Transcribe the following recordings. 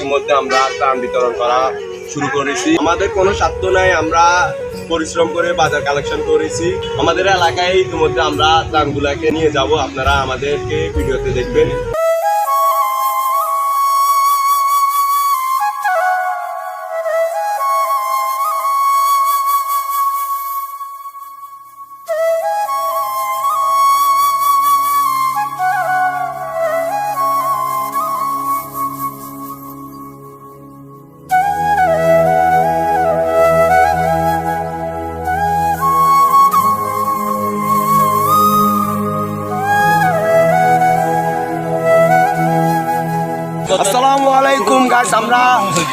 ইতিমধ্যে আমরা ত্রাণ বিতরণ করা শুরু করেছি। আমাদের কোনো স্বার্থ নাই, আমরা পরিশ্রম করে বাজার কালেকশন করেছি। আমাদের এলাকায় ইতিমধ্যে আমরা ত্রাণগুলাকে নিয়ে যাব, আপনারা আমাদেরকে ভিডিওতে দেখবেন। আসসালামু আলাইকুম গাইস, আমরা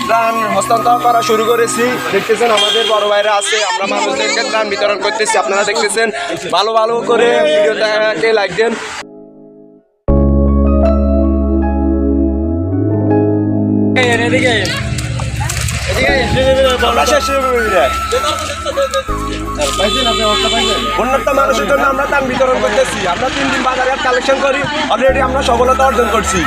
ত্রাণ হস্তান্তর করা শুরু করেছি। দেখতেছেন আমাদের বড় ভাইরা আছে, আমরা মানুষদেরকে ত্রাণ বিতরণ করতেছি। আপনারা দেখতেছেন, ভালো ভালো করে ভিডিওটাকে লাইক দেন। উন্নত মানুষের জন্য আমরা ত্রাণ বিতরণ করতেছি। আমরা 3 দিন বাজার কালেকশন করি, অলরেডি আমরা সফলতা অর্জন করছি।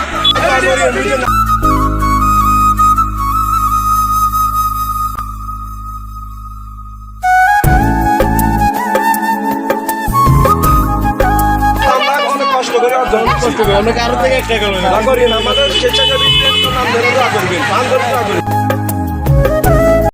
আমাদের স্বেচ্ছাসেবী নাম ধরে করবেন।